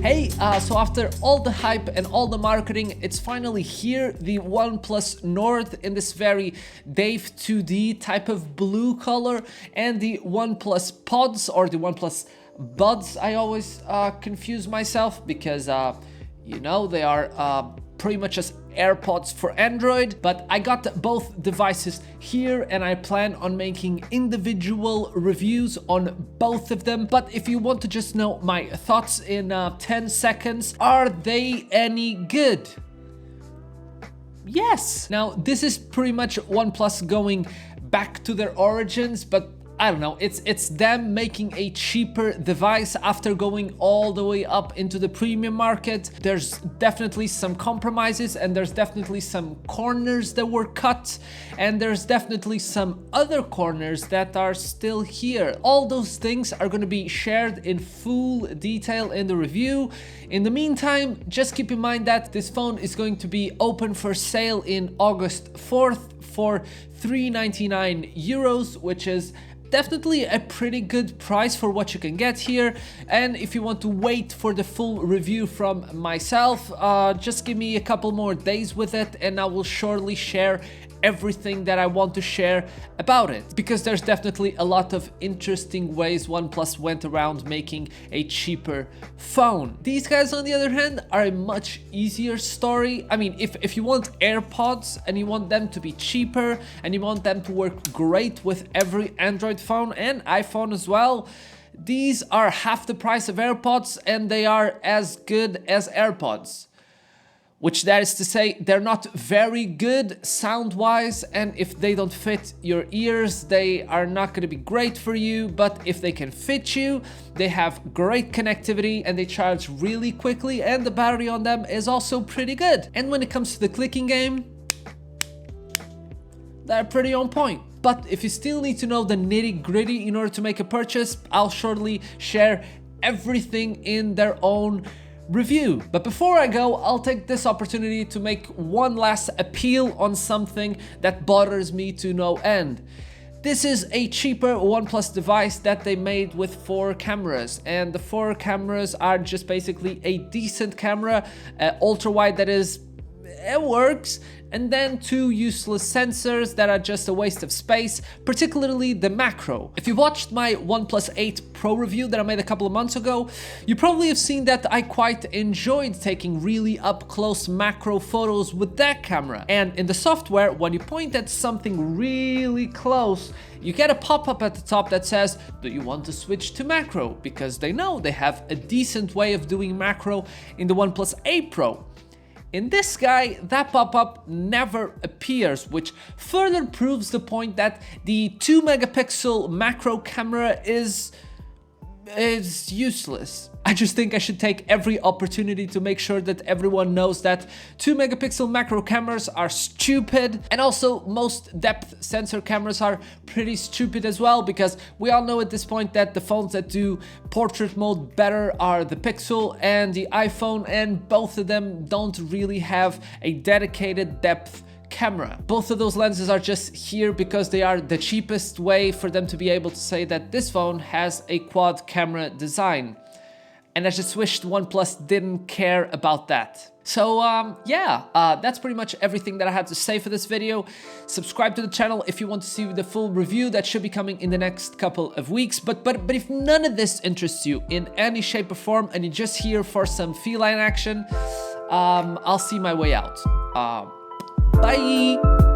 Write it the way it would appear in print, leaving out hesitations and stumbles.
Hey, so after all the hype and all the marketing, it's finally here, the OnePlus Nord in this very Dave 2D type of blue color, and the OnePlus Pods, or the OnePlus Buds. I always confuse myself because, you know, they are pretty much as AirPods for Android, but I got both devices here and I plan on making individual reviews on both of them. But if you want to just know my thoughts in 10 seconds, are they any good? Yes. Now, this is pretty much OnePlus going back to their origins, but I don't know, it's them making a cheaper device after going all the way up into the premium market. There's definitely some compromises and there's definitely some corners that were cut, and there's definitely some other corners that are still here. All those things are going to be shared in full detail in the review. In the meantime, just keep in mind that this phone is going to be open for sale in August 4th for €399, which is definitely a pretty good price for what you can get here. And if you want to wait for the full review from myself, just give me a couple more days with it and I will surely share everything that I want to share about it, because there's definitely a lot of interesting ways OnePlus went around making a cheaper phone. These guys, on the other hand, are a much easier story. I mean, if you want AirPods and you want them to be cheaper and you want them to work great with every Android phone and iPhone as well, these are half the price of AirPods and they are as good as AirPods. Which, that is to say, they're not very good sound-wise, and if they don't fit your ears, they are not going to be great for you. But if they can fit you, they have great connectivity and they charge really quickly, and the battery on them is also pretty good. And when it comes to the clicking game, they're pretty on point. But if you still need to know the nitty-gritty in order to make a purchase, I'll shortly share everything in their own review. But before I go, I'll take this opportunity to make one last appeal on something that bothers me to no end. This is a cheaper OnePlus device that they made with 4 cameras, and the 4 cameras are just basically a decent camera, ultra wide that is, it works, and then 2 useless sensors that are just a waste of space, particularly the macro. If you watched my OnePlus 8 Pro review that I made a couple of months ago, you probably have seen that I quite enjoyed taking really up-close macro photos with that camera. And in the software, when you point at something really close, you get a pop-up at the top that says, do you want to switch to macro? Because they know they have a decent way of doing macro in the OnePlus 8 Pro. In this guy, that pop-up never appears, which further proves the point that the 2 megapixel macro camera is useless. I just think I should take every opportunity to make sure that everyone knows that 2 megapixel macro cameras are stupid, and also most depth sensor cameras are pretty stupid as well, because we all know at this point that the phones that do portrait mode better are the Pixel and the iPhone, and both of them don't really have a dedicated depth camera. Both of those lenses are just here because they are the cheapest way for them to be able to say that this phone has a quad camera design. And I just wished OnePlus didn't care about that. So that's pretty much everything that I had to say for this video. Subscribe to the channel if you want to see the full review that should be coming in the next couple of weeks. But if none of this interests you in any shape or form and you're just here for some feline action, I'll see my way out. Bye!